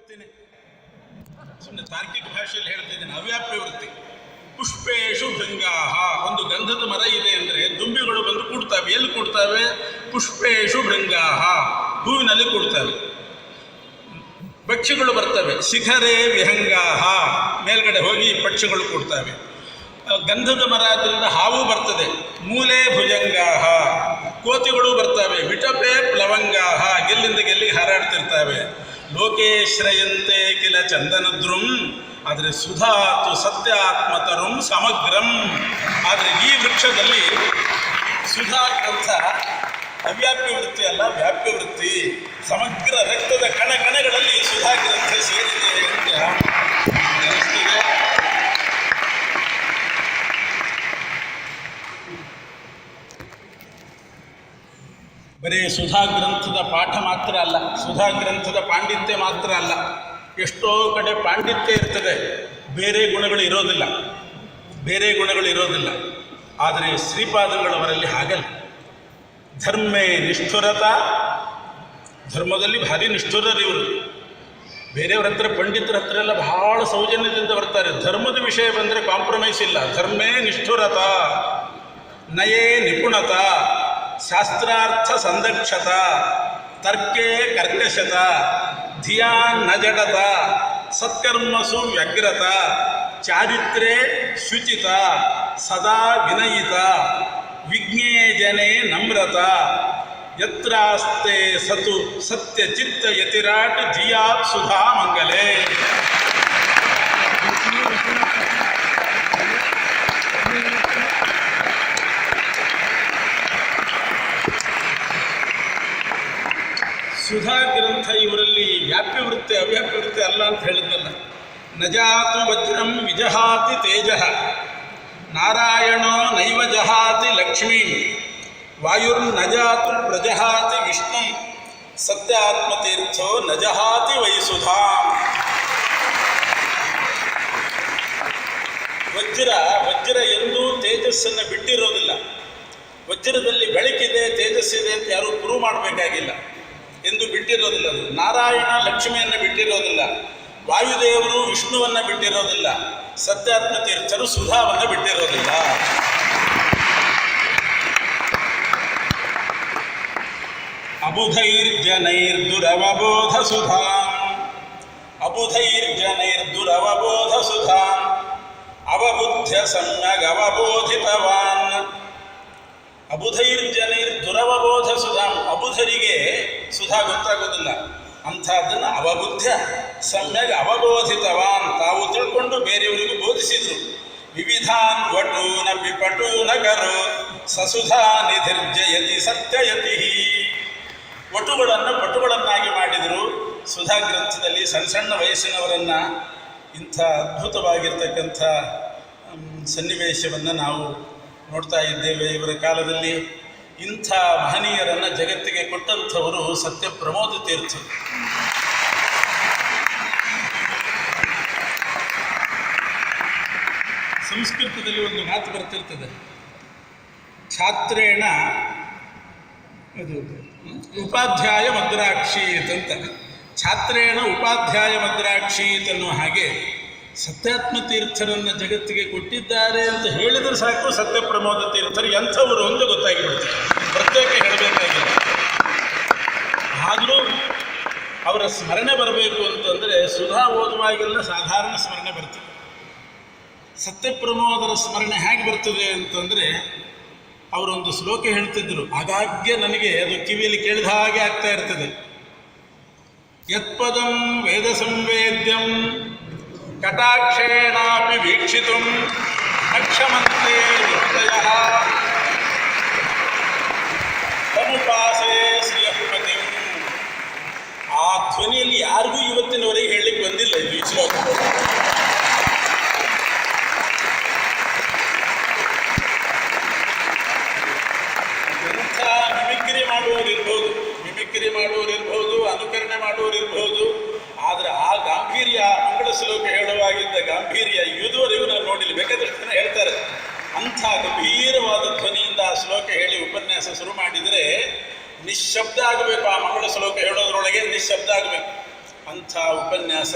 ವೃತ್ತಿನೇ. ಸುಮ್ಮನೆ ತಾರ್ಕಿಕ ಭಾಷೆಯಲ್ಲಿ ಹೇಳ್ತಿದ್ದೇನೆ, ಅವ್ಯಾಪ್ಯ ವೃತ್ತಿ. ಪುಷ್ಪೇಶು ಭೃಂಗಾಹ, ಒಂದು ಗಂಧದ ಮರ ಇದೆ ಅಂದರೆ ದುಂಬಿಗಳು ಬಂದು ಕೂಡ್ತವೆ. ಎಲ್ಲಿ ಕೂಡ್ತವೆ? ಪುಷ್ಪೇಶು ಭೃಂಗಾಹ, ಹೂವಿನಲ್ಲಿ ಕೂಡ್ತವೆ. ಪಕ್ಷಿಗಳು ಬರ್ತವೆ, ಶಿಖರೇ ವಿಹಂಗಾಹ, ಮೇಲ್ಗಡೆ ಹೋಗಿ ಪಕ್ಷಿಗಳು ಕೂಡ್ತವೆ. ಗಂಧದ ಮರ ಅದರಿಂದ ಹಾವು ಬರ್ತದೆ, ಮೂಲೆ ಭುಜಂಗಾಹ, ಕೋತಿಗಳು ಬರ್ತವೆ, ವಿಟಪೆ ಪ್ಲವಂಗಾಹ, ಗೆಲ್ಲಿಂದ ಗೆಲ್ಲಿಗೆ ಹಾರಾಡ್ತಿರ್ತವೆ. ಲೋಕೇಶ್ರಯಂತೆ ಕಿಲ ಚಂದನದ್ರುಂ, ಆದರೆ ಸುಧಾತು ಸತ್ಯಾತ್ಮತರುಂ ಸಮಗ್ರಂ. ಆದರೆ ಈ ವೃಕ್ಷದಲ್ಲಿ ಸುಧಾ ಗ್ರಂಥ ಅವ್ಯಾಪ್ಯ ವೃತ್ತಿ ಅಲ್ಲ, ವ್ಯಾಪ್ಯ ವೃತ್ತಿ. ಸಮಗ್ರ ರಕ್ತದ ಕಣಗಳಲ್ಲಿ ಸುಧಾ ಗ್ರಂಥ ಸೇರಿದೆ ಅಂತ ಅನಿಸ್ತದೆ. ಬರೀ ಸುಧಾ ಗ್ರಂಥದ ಪಾಠ ಮಾತ್ರ ಅಲ್ಲ, ಸುಧಾ ಗ್ರಂಥದ ಪಾಂಡಿತ್ಯ ಮಾತ್ರ ಅಲ್ಲ, ಎಷ್ಟೋ ಕಡೆ ಪಾಂಡಿತ್ಯ ಇರ್ತದೆ, ಬೇರೆ ಗುಣಗಳು ಇರೋದಿಲ್ಲ. ಆದರೆ ಶ್ರೀಪಾದಂಗಳವರಲ್ಲಿ ಹಾಗಲ್ಲ. ಧರ್ಮೇ ನಿಷ್ಠುರತಾ, ಧರ್ಮದಲ್ಲಿ ಭಾರಿ ನಿಷ್ಠುರರಿವರು. ಬೇರೆಯವ್ರ ಹತ್ರ, ಪಂಡಿತರ ಹತ್ರ ಎಲ್ಲ ಬಹಳ ಸೌಜನ್ಯದಿಂದ ಬರ್ತಾರೆ. ಧರ್ಮದ ವಿಷಯ ಬಂದರೆ ಕಾಂಪ್ರಮೈಸ್ ಇಲ್ಲ. ಧರ್ಮೇ ನಿಷ್ಠುರತಾ, ನಯೇ ನಿಪುಣತಾ, ಶಾಸ್ತ್ರಾರ್ಥ ಸಂದಕ್ಷತಾ, ತರ್ಕೇ ಕರ್ಕಶತಾ, ಧಿಯಾನ್ ನ ಜಡತಾ, ಸತ್ಕರ್ಮಸು ವ್ಯಗ್ರತಾ, ಚಾರಿತ್ರೇ ಶುಚಿತ, ಸದಾ ವಿನಯಿತ, ವಿಜ್ಞೇ ಜನೇ ನಮ್ರತಾ, ಯತ್ರಾಸ್ತೆ ಸತು ಸತ್ಯಚಿತ್ತ ಯತಿರಾಟ್ ಜಿಯಾತ್ ಸುಧಾ ಮಂಗಲೇ. ಸುಧಾ ಗ್ರಂಥ ಇವರಲ್ಲಿ ವ್ಯಾಪ್ಯ ವೃತ್ತಿ ಅವ್ಯಾಪ್ಯ ವೃತ್ತಿ ಅಲ್ಲ ಅಂತ ಹೇಳಿದ್ನಲ್ಲ. ನಜಾತು ವಜ್ರಂ ವಿಜಹಾತಿ ತೇಜಃ, ನಾರಾಯಣೋ ನೈವ ಜಹಾತಿ ಲಕ್ಷ್ಮೀ, ವಾಯುರ್ನಜಾತು ಪ್ರಜಹಾತಿ ವಿಷ್ಣು, ಸತ್ಯಾತ್ಮತೀರ್ಥೋ ನಜಹಾತಿ ವೈಸುಧಾ. ವಜ್ರ ಎಂದೂ ತೇಜಸ್ಸನ್ನು ಬಿಟ್ಟಿರೋದಿಲ್ಲ. ವಜ್ರದಲ್ಲಿ ಬೆಳಕಿದೆ, ತೇಜಸ್ಸಿದೆ ಅಂತ ಯಾರೂ ಪ್ರೂವ್ ಮಾಡಬೇಕಾಗಿಲ್ಲ, ಎಂದು ಬಿಟ್ಟಿರೋದಿಲ್ಲ. ಅದು ನಾರಾಯಣ ಲಕ್ಷ್ಮಿಯನ್ನು ಬಿಟ್ಟಿರೋದಿಲ್ಲ, ವಾಯುದೇವರು ವಿಷ್ಣುವನ್ನು ಬಿಟ್ಟಿರೋದಿಲ್ಲ, ಸತ್ಯಾತ್ಮ ತೀರ್ಥರು ಸುಧಾವನ್ನು ಬಿಟ್ಟಿರೋದಿಲ್ಲ. ಅಬುಧೈರ್ಜನೈರ್ದುರವಬೋಧ ಸುಧಾಂ, ಅಬುಧೈರ್ಜನೈರ್ದುರವಬೋಧ ಸುಧಾಂ, ಅವಬುದ್ಧ ಸಮ್ಯಗ್ ಅವಬೋಧಿತವಾನ್. ಅಬುಧೈರ್ಜನೈರ್ದುರವಬೋಧ ಸುಧಾಂ, ಅಬುಧರಿಗೆ ಸುಧಾ ಗೊತ್ತಾಗೋದಿಲ್ಲ, ಅಂಥದ್ದನ್ನು ಅವಬುದ್ಧ ಸಮ್ಯಗ್ ಅವಬೋಧಿತವಾನ್, ತಾವು ತಿಳ್ಕೊಂಡು ಬೇರೆಯವರಿಗೂ ಬೋಧಿಸಿದರು. ವಿವಿಧಾನ್ ವಟೂನ ವಿಪಟೂನ ಕರೋ ಸಸುಧಾ ನಿಧಿರ್ಜಯತಿ ಸತ್ಯಯತಿ. ವಟುಗಳನ್ನು ಪಟುಗಳನ್ನಾಗಿ ಮಾಡಿದರು. ಸುಧಾ ಗ್ರಂಥದಲ್ಲಿ ಸಣ್ಣ ವಯಸ್ಸಿನವರನ್ನು ಇಂಥ ಅದ್ಭುತವಾಗಿರ್ತಕ್ಕಂಥ ಸನ್ನಿವೇಶವನ್ನು ನಾವು ನೋಡ್ತಾ ಇದ್ದೇವೆ. ಇವರ ಕಾಲದಲ್ಲಿ ಇಂಥ ಮಹನೀಯರನ್ನು ಜಗತ್ತಿಗೆ ಕೊಟ್ಟಂಥವರು ಸತ್ಯ ಪ್ರಮೋದ ತೀರ್ಥರು. ಸಂಸ್ಕೃತದಲ್ಲಿ ಒಂದು ಮಾತು ಬರ್ತಿರ್ತದೆ, ಛಾತ್ರೇಣ ಅದು ಉಪಾಧ್ಯಾಯ ಮದ್ರಾಕ್ಷೀತ್ ಅಂತ. ಛಾತ್ರೇಣ ಉಪಾಧ್ಯಾಯ ಮದ್ರಾಕ್ಷೀತ್ ಅನ್ನೋ ಹಾಗೆ ಸತ್ಯಾತ್ಮ ತೀರ್ಥರನ್ನು ಜಗತ್ತಿಗೆ ಕೊಟ್ಟಿದ್ದಾರೆ ಅಂತ ಹೇಳಿದರೆ ಸಾಕು, ಸತ್ಯ ಪ್ರಮೋದ ತೀರ್ಥರು ಎಂಥವರು ಅಂತ ಗೊತ್ತಾಗಿಬಿಡ್ತಾರೆ, ಪ್ರತ್ಯೇಕ ಹೇಳಬೇಕಾಗಿಲ್ಲ. ಆದರೂ ಅವರ ಸ್ಮರಣೆ ಬರಬೇಕು ಅಂತಂದರೆ ಸುಧಾ ಓದುವಾಗೆಲ್ಲ ಸಾಧಾರಣ ಸ್ಮರಣೆ ಬರ್ತದೆ. ಸತ್ಯ ಪ್ರಮೋದರ ಸ್ಮರಣೆ ಹೇಗೆ ಬರ್ತದೆ ಅಂತಂದರೆ, ಅವರೊಂದು ಶ್ಲೋಕ ಹೇಳ್ತಿದ್ರು, ಆಗಾಗ್ಗೆ ನನಗೆ ಅದು ಕಿವಿಯಲ್ಲಿ ಕೇಳಿದ ಹಾಗೆ ಆಗ್ತಾ ಇರ್ತದೆ. ಯತ್ಪದಂ ವೇದ ಸಂವೇದ್ಯಂ ಕಟಾಕ್ಷೇಣಾಪಿ ವೀಕ್ಷಿತುಂ ಅಕ್ಷಮಂತೆ ಹೃದಯಃ ತಮುಪಾಸೆ ಶ್ರೀಯಪತಿಂ. ಆ ಧ್ವನಿಯಲ್ಲಿ ಯಾರಿಗೂ ಇವತ್ತಿನವರೆಗೆ ಹೇಳಲಿಕ್ಕೆ ಬಂದಿಲ್ಲ ಈ ಶ್ಲೋಕ. ಎಂಥ ಮಿಮಿಕ್ರಿ ಮಾಡುವವರಿರ್ಬೋದು, ಅನುಕರಣೆ ಮಾಡುವವರಿರ್ಬೋದು, ಆದರೆ ಆ ಗಾಂಭೀರ್ಯ, ಮಂಗಳ ಶ್ಲೋಕ ಹೇಳುವಾಗಿದ್ದ ಗಾಂಭೀರ್ಯ ಇದುವರೆಗೂ ನಾನು ನೋಡಿಲ್ಲ. ಬೇಕಾದಷ್ಟು ಜನ ಹೇಳ್ತಾರೆ, ಅಂಥ ಗಂಭೀರವಾದ ಧ್ವನಿಯಿಂದ ಆ ಶ್ಲೋಕ ಹೇಳಿ ಉಪನ್ಯಾಸ ಶುರು ಮಾಡಿದರೆ ನಿಶ್ಶಬ್ದ ಆಗಬೇಕು. ಆ ಮಂಗಳ ಶ್ಲೋಕ ಹೇಳೋದ್ರೊಳಗೆ ನಿಶ್ಶಬ್ದ ಆಗಬೇಕು. ಅಂಥ ಉಪನ್ಯಾಸ,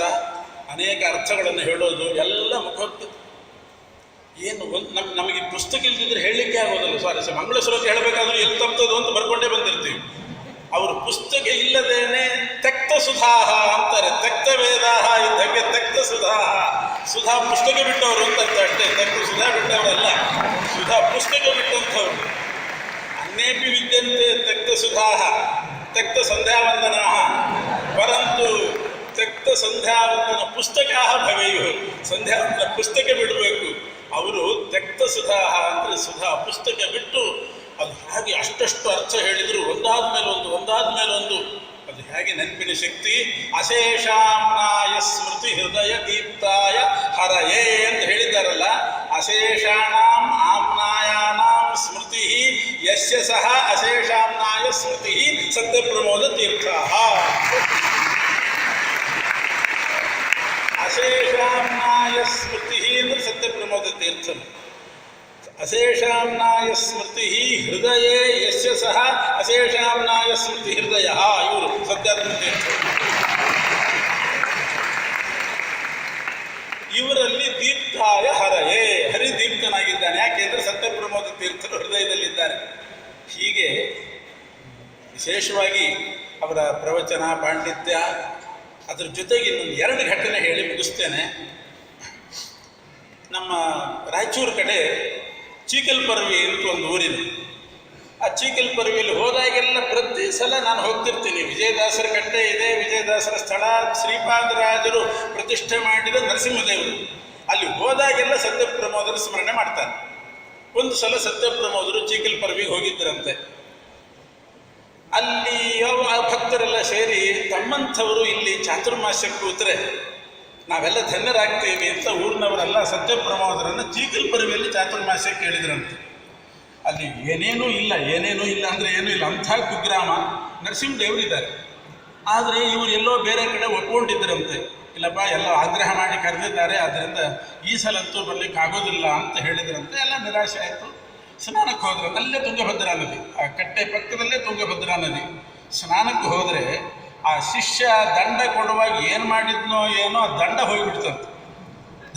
ಅನೇಕ ಅರ್ಥಗಳನ್ನು ಹೇಳೋದು ಎಲ್ಲ ಮುಖೋಕ್ತಿ. ಏನು ಒಂದು ನಮಗೆ ಪುಸ್ತಕ ಇಲ್ದಿದ್ರೆ ಹೇಳಲಿಕ್ಕೆ ಆಗೋದಿಲ್ಲ. ಸ್ವಾರಸ್ಯ ಮಂಗಳ ಶ್ಲೋಕ ಹೇಳಬೇಕಾದ್ರೂ ಎಲ್ಲಿ ತಪ್ಪದು ಅಂತ ಬರ್ಕೊಂಡೇ ಬಂದಿರ್ತೀವಿ. ಅವರು ಪುಸ್ತಕ ಇಲ್ಲದೇನೆ ತೆಕ್ತ ಸುಧಾಹ ಅಂತಾರೆ. ತೆಕ್ತ ವೇದಾಹ ಇದ್ದಂಗೆ ತೆಕ್ತ ಸುಧಾಹ. ಸುಧಾ ಪುಸ್ತಕ ಬಿಟ್ಟವರು ಅಂತ ಅಷ್ಟೇ, ತೆಕ್ತ ಸುಧಾ ಬಿಟ್ಟವರಲ್ಲ, ಸುಧಾ ಪುಸ್ತಕ ಬಿಟ್ಟಂಥವ್ರು. ಅನ್ಯೇಪಿ ವಿದ್ಯಂತೆ ತೆಕ್ತ ಸುಧಾಹ ತೆಕ್ತ ಸಂಧ್ಯಾವಂದನಾ ಪರಂತು ತೆಕ್ತ ಸಂಧ್ಯಾವಂದನ ಪುಸ್ತಕ ಭವೆಯು. ಸಂಧ್ಯಾವಂದನ ಪುಸ್ತಕ ಬಿಡಬೇಕು. ಅವರು ತೆಕ್ತ ಸುಧಾಹ ಅಂದರೆ ಸುಧಾ ಪುಸ್ತಕ ಬಿಟ್ಟು ಅದು ಹಾಗೆ ಅಷ್ಟಷ್ಟು ಅರ್ಥ ಹೇಳಿದರು, ಒಂದಾದ ಮೇಲೆ ಒಂದು. ಅದು ಹೇಗೆ ನೆನಪಿನ ಶಕ್ತಿ. ಅಶೇಷಾಮ್ನಾಯ ಸ್ಮೃತಿ ಹೃದಯ ದೀಪ್ತಾಯ ಹರಯೇ ಅಂತ ಹೇಳಿದ್ದಾರಲ್ಲ. ಅಶೇಷಾಣಾಂ ಆಮ್ನಾಯಾನಾಂ ಸ್ಮೃತಿ ಯಸ್ಯ ಸಹ ಅಶೇಷಾಮ್ನಾಯ ಸ್ಮೃತಿ ಸತ್ಯಪ್ರಮೋದ ತೀರ್ಥ. ಅಶೇಷಾಮ್ನಾಯ ಸ್ಮೃತಿ ಅಂದರೆ ಸತ್ಯಪ್ರಮೋದ ತೀರ್ಥರು. ಅಶೇಷಾಮ್ನಾಯ ಸ್ಮೃತಿ ಹೃದಯೇ ಯಸ್ಯ ಸಹ ಅಶೇಷಾಮ್ನಾಯ ಸ್ಮೃತಿ ಹೃದಯ. ಇವರು ಸತ್ಯಾತ್ಮ ತೀರ್ಥರು. ಇವರಲ್ಲಿ ದೀಪ್ತಾಯ ಹರಯೇ, ಹರಿದೀಪ್ತನಾಗಿದ್ದಾನೆ. ಯಾಕೆಂದರೆ ಸತ್ಯಪ್ರಮೋದ ತೀರ್ಥರು ಹೃದಯದಲ್ಲಿದ್ದಾರೆ. ಹೀಗೆ ವಿಶೇಷವಾಗಿ ಅವರ ಪ್ರವಚನ ಪಾಂಡಿತ್ಯ, ಅದರ ಜೊತೆಗೆ ಇನ್ನೊಂದು 2 ಘಟನೆ ಹೇಳಿ ಮುಗಿಸ್ತೇನೆ. ನಮ್ಮ ರಾಯಚೂರು ಕಡೆ ಚೀಕಲ್ಪರ್ವಿ ಅಂತ ಒಂದು ಊರಿದೆ. ಆ ಚೀಕಲ್ಪರ್ವಿಯಲ್ಲಿ ಹೋದಾಗೆಲ್ಲ ಪ್ರತಿ ಸಲ ನಾನು ಹೋಗ್ತಿರ್ತೀನಿ. ವಿಜಯದಾಸರ ಕಟ್ಟೆ ಇದೆ, ವಿಜಯದಾಸರ ಸ್ಥಳ, ಶ್ರೀಪಾದರಾಜರು ಪ್ರತಿಷ್ಠೆ ಮಾಡಿದ ನರಸಿಂಹದೇವರು. ಅಲ್ಲಿ ಹೋದಾಗೆಲ್ಲ ಸತ್ಯಪ್ರಮೋದರ ಸ್ಮರಣೆ ಮಾಡ್ತಾರೆ. ಒಂದು ಸಲ ಸತ್ಯಪ್ರಮೋದರು ಚೀಕಲ್ಪರ್ವಿಗೆ ಹೋಗಿದ್ದರಂತೆ. ಅಲ್ಲಿ ಆ ಭಕ್ತರೆಲ್ಲ ಸೇರಿ ತಮ್ಮಂಥವರು ಇಲ್ಲಿ ಚಾತುರ್ಮಾಸ್ಯಕ್ಕೆ ಕೂತ್ರೆ ನಾವೆಲ್ಲ ಧನ್ಯರಾಗ್ತೀವಿ ಅಂತ ಊರಿನವರೆಲ್ಲ ಸತ್ಯಪ್ರಮೋದರನ್ನು ಚೀಕಲ್ಪರ್ವಿಯಲ್ಲಿ ಚಾತುರ್ಮಾಸ್ಯಕ್ಕೆ ಹೇಳಿದ್ರಂತೆ. ಅಲ್ಲಿ ಏನೇನೂ ಇಲ್ಲ ಅಂದರೆ ಏನೂ ಇಲ್ಲ, ಅಂಥ ಕುಗ್ರಾಮ. ನರಸಿಂಹದೇವರು ಇದ್ದಾರೆ. ಆದರೆ ಇವರು ಎಲ್ಲೋ ಬೇರೆ ಕಡೆ ಒಪ್ಕೊಂಡಿದ್ದರಂತೆ. ಇಲ್ಲಪ್ಪ ಎಲ್ಲ ಆಗ್ರಹ ಮಾಡಿ ಕರೆದಿದ್ದಾರೆ, ಆದ್ದರಿಂದ ಈ ಸಲಂತೂ ಬರಲಿಕ್ಕೆ ಆಗೋದಿಲ್ಲ ಅಂತ ಹೇಳಿದ್ರಂತೆ. ಎಲ್ಲ ನಿರಾಶೆ ಆಯಿತು. ಸ್ನಾನಕ್ಕೆ ಹೋದ್ರೆ ಅಲ್ಲೇ ತುಂಗಭದ್ರಾ ನದಿ, ಆ ಕಟ್ಟೆ ಪಕ್ಕದಲ್ಲೇ ತುಂಗಭದ್ರಾ ನದಿ. ಸ್ನಾನಕ್ಕೆ ಹೋದರೆ ಆ ಶಿಷ್ಯ ದಂಡ ಕೊಡುವಾಗ ಏನು ಮಾಡಿದ್ನೋ ಏನೋ ಆ ದಂಡ ಹೋಗಿಬಿಡ್ತಂತೆ.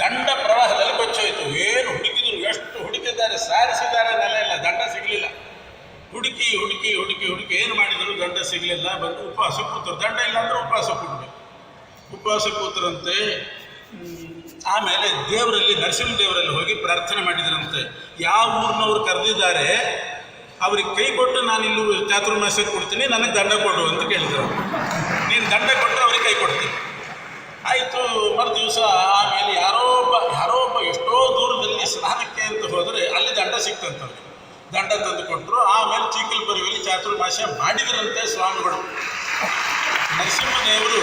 ದಂಡ ಪ್ರವಾಹದಲ್ಲಿ ಕೊಚ್ಚೋಯ್ತು. ಏನು ಹುಡುಕಿದ್ರು, ಎಷ್ಟು ಹುಡುಕಿದ್ದಾರೆ, ಸಾರಿಸಿದ್ದಾರೆ, ನೆಲೆ ಇಲ್ಲ, ದಂಡ ಸಿಗಲಿಲ್ಲ. ಹುಡುಕಿ ಏನು ಮಾಡಿದ್ರು, ದಂಡ ಸಿಗಲಿಲ್ಲ. ಬಂದು ಉಪವಾಸ ಕೂತರು. ದಂಡ ಇಲ್ಲ ಅಂದರೆ ಉಪವಾಸ ಕೂಡಬೇಕು. ಉಪವಾಸ ಕೂತರಂತೆ. ಆಮೇಲೆ ದೇವರಲ್ಲಿ, ನರಸಿಂಹದೇವರಲ್ಲಿ ಹೋಗಿ ಪ್ರಾರ್ಥನೆ ಮಾಡಿದ್ರಂತೆ. ಯಾವ ಊರಿನವ್ರು ಕರೆದಿದ್ದಾರೆ ಅವ್ರಿಗೆ ಕೈ ಕೊಟ್ಟು ನಾನು ಇಲ್ಲಿ ಚಾತುರ್ಮಾಸ್ಯಕ್ಕೆ ಕೊಡ್ತೀನಿ, ನನಗೆ ದಂಡ ಕೊಡು ಅಂತ ಕೇಳಿದ್ರು. ನೀನು ದಂಡ ಕೊಟ್ಟರೆ ಅವ್ರಿಗೆ ಕೈ ಕೊಡ್ತೀನಿ. ಆಯಿತು. ಮರುದಿವಸ ಆಮೇಲೆ ಯಾರೋ ಒಬ್ಬ ಎಷ್ಟೋ ದೂರದಲ್ಲಿ ಸ್ನಾನಕ್ಕೆ ಅಂತ ಹೋದರೆ ಅಲ್ಲಿ ದಂಡ ಸಿಕ್ತಂತವ್ರಿಗೆ. ದಂಡ ತಂದು ಕೊಟ್ಟರು. ಆಮೇಲೆ ಚೀಕಲ್ಪರ್ವಿಯಲ್ಲಿ ಚಾತುರ್ಮಾಸ್ಯ ಮಾಡಿದರಂತೆ ಸ್ವಾಮಿಗಳು. ನರಸಿಂಹದೇವರು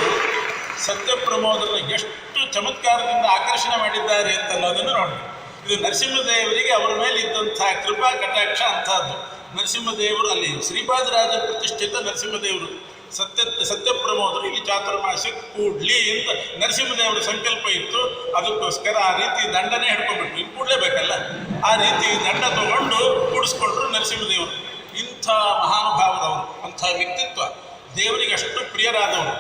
ಸತ್ಯಪ್ರಮೋದರನ್ನು ಎಷ್ಟು ಚಮತ್ಕಾರದಿಂದ ಆಕರ್ಷಣೆ ಮಾಡಿದ್ದಾರೆ ಅಂತ ಅನ್ನೋದನ್ನು ನೋಡಿ. ಇದು ನರಸಿಂಹದೇವರಿಗೆ ಅವರ ಮೇಲೆ ಇದ್ದಂಥ ಕೃಪಾ ಕಟಾಕ್ಷ ಅಂಥದ್ದು. ನರಸಿಂಹದೇವರು ಅಲ್ಲಿ ಶ್ರೀಪಾದರಾಜ ಪ್ರತಿಷ್ಠಿತ ನರಸಿಂಹದೇವರು. ಸತ್ಯಪ್ರಮೋದರು ಇಲ್ಲಿ ಚಾತುರ್ಮಾಸ್ಯಕ್ಕೆ ಕೂಡ್ಲಿ ಅಂತ ನರಸಿಂಹದೇವರ ಸಂಕಲ್ಪ ಇತ್ತು. ಅದಕ್ಕೋಸ್ಕರ ಆ ರೀತಿ ದಂಡನೇ ಹಿಡ್ಕೊಂಡ್ಬಿಟ್ರು. ಇಲ್ಲಿ ಕೂಡಲೇಬೇಕಲ್ಲ, ಆ ರೀತಿ ದಂಡ ತಗೊಂಡು ಕೂಡಿಸ್ಕೊಂಡ್ರು ನರಸಿಂಹದೇವರು. ಇಂಥ ಮಹಾನುಭಾವರವರು, ಅಂಥ ವ್ಯಕ್ತಿತ್ವ, ದೇವರಿಗೆ ಅಷ್ಟು ಪ್ರಿಯರಾದವರು.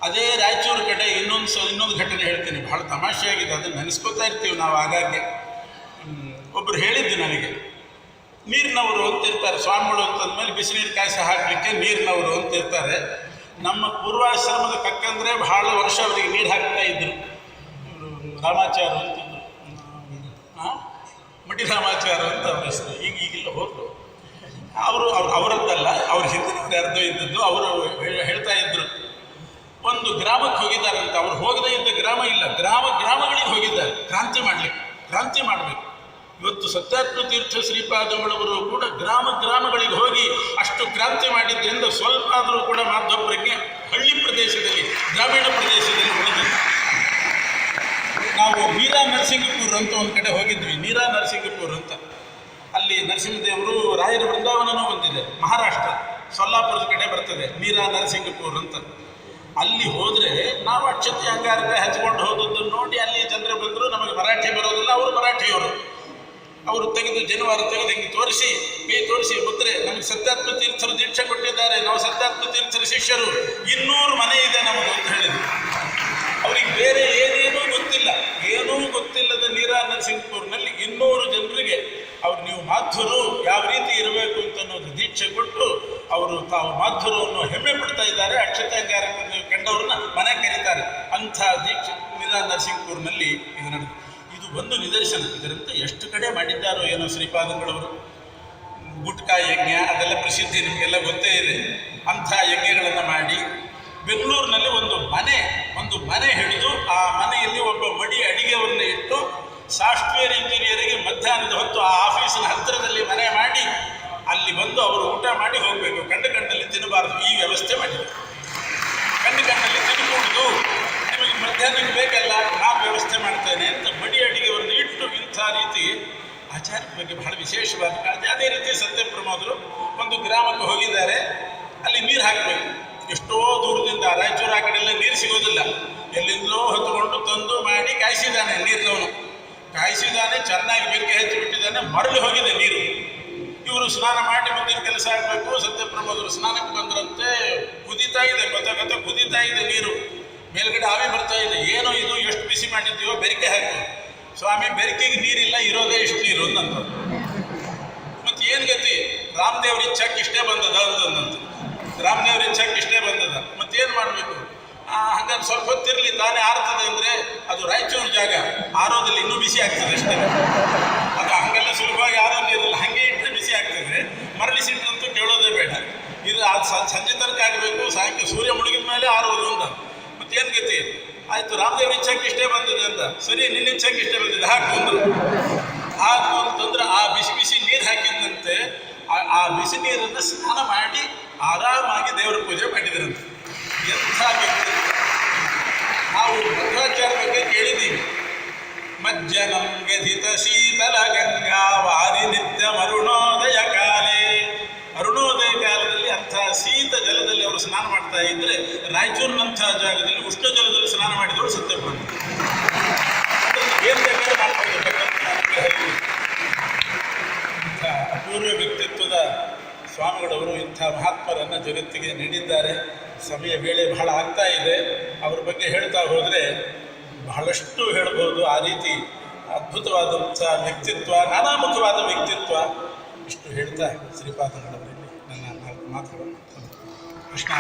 ಅದೇ ರಾಯಚೂರು ಕಡೆ ಇನ್ನೊಂದು ಘಟನೆ ಹೇಳ್ತೀನಿ, ಬಹಳ ತಮಾಷೆಯಾಗಿದೆ. ಅದನ್ನು ನೆನೆಸ್ಕೋತಾ ಇರ್ತೀವಿ ನಾವು ಆಗಾಗ್ಗೆ. ಒಬ್ಬರು ಹೇಳಿದ್ದು ನನಗೆ, ನೀರಿನವರು ಅಂತಿರ್ತಾರೆ ಸ್ವಾಮಿಗಳು ಅಂತಂದಮೇಲೆ ಬಿಸಿನೀರು ಕಾಯಿಸಿ ಹಾಕಲಿಕ್ಕೆ ನೀರಿನವರು ಅಂತಿರ್ತಾರೆ. ನಮ್ಮ ಪೂರ್ವಾಶ್ರಮದ ಕಕ್ಕಂದ್ರೆ ಬಹಳ ವರ್ಷ ಅವರಿಗೆ ನೀರು ಹಾಕ್ತಾ ಇದ್ರು. ರಾಮಾಚಾರ ಅಂತಿದ್ರು, ಮಠಿ ರಾಮಾಚಾರ ಅಂತ ಅವ್ರ ಹೆಸರು. ಈಗಿಲ್ಲ ಹೋದ್ರು. ಅವರದ್ದಲ್ಲ, ಅವ್ರ ಹಿಂದಿನವ್ರು ಯಾರ್ದೋ ಇದ್ದದ್ದು. ಅವರು ಹೇಳ್ತಾ ಇದ್ರು, ಒಂದು ಗ್ರಾಮಕ್ಕೆ ಹೋಗಿದ್ದಾರಂತ. ಅವ್ರು ಹೋಗದೇ ಇದ್ದ ಗ್ರಾಮ ಇಲ್ಲ, ಗ್ರಾಮಗಳಿಗೆ ಹೋಗಿದ್ದಾರೆ ಕ್ರಾಂತಿ ಮಾಡಬೇಕು. ಇವತ್ತು ಸತ್ಯಾತ್ಮ ತೀರ್ಥ ಶ್ರೀಪಾದಗಳವರು ಕೂಡ ಗ್ರಾಮಗಳಿಗೆ ಹೋಗಿ ಅಷ್ಟು ಕ್ರಾಂತಿ ಮಾಡಿದ್ದರಿಂದ ಸ್ವಲ್ಪ ಆದರೂ ಕೂಡ ಮಾಧ್ವ ಪ್ರಜ್ಞೆ ಹಳ್ಳಿ ಪ್ರದೇಶದಲ್ಲಿ, ಗ್ರಾಮೀಣ ಪ್ರದೇಶದಲ್ಲಿ ಉಳಿದಿದೆ. ನಾವು ಮೀರಾ ನರಸಿಂಗಪುರ ಅಂತ ಒಂದು ಕಡೆ ಹೋಗಿದ್ವಿ. ಮೀರಾ ನರಸಿಂಗಪುರ ಅಂತ, ಅಲ್ಲಿ ನರಸಿಂಹದೇವರು ರಾಯರ ವೃಂದಾವನನೂ ಒಂದಿದೆ. ಮಹಾರಾಷ್ಟ್ರ ಸೊಲ್ಲಾಪುರದ ಕಡೆ ಬರ್ತದೆ ಮೀರಾ ನರಸಿಂಗಪುರ ಅಂತ. ಅಲ್ಲಿ ಹೋದರೆ ನಾವು ಅಕ್ಷತೆ ಅಂಗಾರಕ ಹಚ್ಕೊಂಡು ಹೋದದ್ದನ್ನು ನೋಡಿ ಅಲ್ಲಿ ಜನರು ಬಂದರು. ನಮಗೆ ಮರಾಠಿ ಬರೋದಿಲ್ಲ, ಅವರು ಮರಾಠಿಯವರು. ಅವರು ತೆಗೆದು ಜನವಾರ ತೆಗೆದು ಹಿಂಗೆ ತೋರಿಸಿ ಕೈ ತೋರಿಸಿ ಮುದ್ರೆ ನಮಗೆ ಸತ್ಯಾತ್ಮ ತೀರ್ಥರು ದೀಕ್ಷೆ ಕೊಟ್ಟಿದ್ದಾರೆ, ನಾವು ಸತ್ಯಾತ್ಮ ತೀರ್ಥರ ಶಿಷ್ಯರು, 200 ಮನೆ ಇದೆ ನಮ್ಮದು ಅಂತ ಹೇಳಿದ್ರು. ಅವ್ರಿಗೆ ಬೇರೆ ಏನೇನೂ ಗೊತ್ತಿಲ್ಲ, ಏನೂ ಗೊತ್ತಿಲ್ಲದ ಮೀರಾ ನರಸಿಂಹಪುರ್ನಲ್ಲಿ 200 ಜನರಿಗೆ ಅವ್ರು ನೀವು ಮಾಧ್ವರು ಯಾವ ರೀತಿ ಇರಬೇಕು ಅಂತ ಅನ್ನೋದು ದೀಕ್ಷೆ ಕೊಟ್ಟು ಅವರು ತಾವು ಮಾಧ್ವರವನ್ನು ಹೆಮ್ಮೆ ಪಡ್ತಾ ಇದ್ದಾರೆ. ಅಕ್ಷತಾಂಗಾರ ಕಂಡವ್ರನ್ನ ಮನೆ ಕರೀತಾರೆ. ಅಂಥ ದೀಕ್ಷೆ ಮೀರಾ ನರಸಿಂಹಪುರ್ನಲ್ಲಿ ಇದು ನಡೆದು ಇದು ಒಂದು ನಿದರ್ಶನ. ಇದರಂತೆ ಎಷ್ಟು ಕಡೆ ಮಾಡಿದ್ದಾರೋ ಏನೋ ಶ್ರೀಪಾದಂಗಳವರು. ಗುಟ್ಕಾ ಯಜ್ಞ ಅದೆಲ್ಲ ಪ್ರಸಿದ್ಧಿ ನಿಮಗೆಲ್ಲ ಗೊತ್ತೇ ಇದೆ. ಅಂಥ ಯಜ್ಞಗಳನ್ನು ಮಾಡಿ ಬೆಂಗಳೂರಿನಲ್ಲಿ ಒಂದು ಮನೆ ಹಿಡಿದು ಆ ಮನೆಯಲ್ಲಿ ಒಬ್ಬ ಮಡಿ ಅಡಿಗೆಯವರನ್ನ ಇಟ್ಟು ಸಾಫ್ಟ್ವೇರ್ ಇಂಜಿನಿಯರಿಗೆ ಮಧ್ಯಾಹ್ನದ ಹೊತ್ತು ಆ ಆಫೀಸಿನ ಹತ್ತಿರದಲ್ಲಿ ಮನೆ ಮಾಡಿ ಅಲ್ಲಿ ಬಂದು ಅವರು ಊಟ ಮಾಡಿ ಹೋಗಬೇಕು. ಕಂಡಲ್ಲಿ ತಿನ್ನಬಾರದು, ಈ ವ್ಯವಸ್ಥೆ ಮಾಡಿದರು. ಕಂಡಲ್ಲಿ ತಿನ್ನುವುದು ನಿಮಗೆ ಮಧ್ಯಾಹ್ನಕ್ಕೆ ಬೇಕಲ್ಲ, ನಾನು ವ್ಯವಸ್ಥೆ ಮಾಡ್ತೇನೆ ಅಂತ ಮಡಿ ಅಡಿಗೆಯವರನ್ನು ಇಟ್ಟು ಇಂಥ ರೀತಿ ಆಚಾರ್ಯರ ಬಗ್ಗೆ ಬಹಳ ವಿಶೇಷವಾದ ಕಾಳಜಿ. ಅದೇ ರೀತಿ ಸತ್ಯಪ್ರಮೋದರು ಒಂದು ಗ್ರಾಮಕ್ಕೆ ಹೋಗಿದ್ದಾರೆ. ಅಲ್ಲಿ ನೀರು ಹಾಕಬೇಕು. ಎಷ್ಟೋ ದೂರದಿಂದ ರಾಯಚೂರು ಆ ಕಡೆ ಎಲ್ಲ ನೀರು ಸಿಗೋದಿಲ್ಲ. ಎಲ್ಲಿಂದಲೋ ಹೊತ್ತುಕೊಂಡು ತಂದು ಮಾಡಿ ಕಾಯಿಸಿದ್ದಾನೆ. ನೀರಿನವನು ಕಾಯಿಸಿದ್ದಾನೆ, ಚೆನ್ನಾಗಿ ಬೆಂಕಿ ಹಚ್ಚಿಬಿಟ್ಟಿದ್ದಾನೆ, ಮರಳಿ ಹೋಗಿದೆ ನೀರು. ಇವರು ಸ್ನಾನ ಮಾಡಿ ಮುಂದಿನ ಕೆಲಸ ಆಗಬೇಕು. ಸತ್ಯಪ್ರಮೋದರು ಸ್ನಾನಕ್ಕೆ ಬಂದ್ರಂತೆ. ಕುದೀತಾ ಇದೆ, ಗೊತ್ತಾಗತ್ತ ಕುದೀತಾ ಇದೆ ನೀರು, ಮೇಲ್ಗಡೆ ಆವಿ ಬರ್ತಾ ಇದೆ. ಏನೋ ಇದು, ಎಷ್ಟು ಬಿಸಿ ಮಾಡಿದ್ದೀವೋ, ಬೆರಿಕೆ ಹಾಕಿ. ಸ್ವಾಮಿ ಬೆರಿಕೆಗೆ ನೀರಿಲ್ಲ, ಇರೋದೇ ಇಷ್ಟು ನೀರು ಅಂದಂತ. ಮತ್ತು ಏನು ಗತಿ, ರಾಮದೇವ್ರ ಇಚ್ಛಾಕ್ಕೆ ಇಷ್ಟೇ ಬಂದದ ಅಂತಂದಂತ. ರಾಮದೇವ್ರ ಇಚ್ಛಾಕ್ಕೆ ಇಷ್ಟೇ ಬಂದದ, ಮತ್ತೇನು ಮಾಡಬೇಕು? ಹಂಗಾರೆ ಸ್ವಲ್ಪ ಹೊತ್ತಿರಲಿ, ತಾನೇ ಆರ್ತದೆ ಅಂದರೆ ಅದು ರಾಯಚೂರು ಜಾಗ, ಆರೋದಲ್ಲಿ ಇನ್ನೂ ಬಿಸಿ ಆಗ್ತದೆ ಅಷ್ಟೇ. ಅದು ಹಂಗೆಲ್ಲ ಸುಲಭವಾಗಿ ಆರೋ ನೀರಲ್ಲ, ಹಾಗೆ ಇಟ್ಟರೆ ಬಿಸಿ ಆಗ್ತದೆ. ಮರಳಿಸಿಟ್ಟಂತೂ ಕೇಳೋದೇ ಬೇಡ. ಇದು ಅದು ಸಂಜೆ ತನಕ ಆಗಬೇಕು, ಸಾಯಂಕಾಲ ಸೂರ್ಯ ಮುಳುಗಿದ ಮೇಲೆ ಆರೋದು ಅಂತ. ಮತ್ತೇನು ಗತಿ? ಆಯಿತು, ರಾಮದೇವ್ರ ಇಚ್ಛಾಕ್ಕೆ ಇಷ್ಟೇ ಬಂದಿದೆ ಅಂತ. ಸರಿ, ನಿನ್ನ ಇಚ್ಛಾಕ್ಕೆ ಇಷ್ಟೇ ಬಂದಿದೆ, ಹಾಕು ಅಂತಂದ್ರೆ ಆ ಬಿಸಿ ನೀರು ಹಾಕಿದಂತೆ ಆ ಬಿಸಿ ನೀರನ್ನು ಸ್ನಾನ ಮಾಡಿ ಆರಾಮಾಗಿ ದೇವರ ಪೂಜೆ ಮಾಡಿದ್ರಂತೆ. ಎಂಥ ವ್ಯಕ್ತಿ! ನಾವು ಮಧ್ವಾಚಾರ್ಯ ಬಗ್ಗೆ ಕೇಳಿದ್ದೀವಿ. ಮಜ್ಜನಂ ವ್ಯಧಿತ ಶೀತಲ ಗಂಗಾ ವಾರಿ ನಿತ್ಯ ಅರುಣೋದಯ ಕಾಲೇ. ಅರುಣೋದಯ ಕಾಲದಲ್ಲಿ ಅಂಥ ಶೀತ ಜಲದಲ್ಲಿ ಅವರು ಸ್ನಾನ ಮಾಡ್ತಾ ಇದ್ರೆ, ರಾಯಚೂರಿನಂಥ ಜಾಗದಲ್ಲಿ ಉಷ್ಣ ಜಲದಲ್ಲಿ ಸ್ನಾನ ಮಾಡಿದವರು ಸತ್ಯಪ್ರಭು. ಏನು ಬೇಕಾದ್ರೆ ಮಾಡ್ಕೊಳ್ಬೇಕಂತ ಇಂಥ ಅಪೂರ್ವ ವ್ಯಕ್ತಿತ್ವದ ಸ್ವಾಮಿಗಳವರು ಇಂಥ ಮಹಾತ್ಮರನ್ನು ಜಗತ್ತಿಗೆ ನೀಡಿದ್ದಾರೆ. ಸಮಯ ವೇಳೆ ಬಹಳ ಆಗ್ತಾ ಇದೆ. ಅವ್ರ ಬಗ್ಗೆ ಹೇಳ್ತಾ ಹೋದರೆ ಬಹಳಷ್ಟು ಹೇಳ್ಬೋದು. ಆ ರೀತಿ ಅದ್ಭುತವಾದಂಥ ವ್ಯಕ್ತಿತ್ವ, ನಾನಾಮುಖವಾದ ವ್ಯಕ್ತಿತ್ವ. ಇಷ್ಟು ಹೇಳ್ತಾ ಶ್ರೀಪಾದಂಗಳವರಲ್ಲಿ ನನ್ನ ಮಾತುಗಳು. ಕೃಷ್ಣ.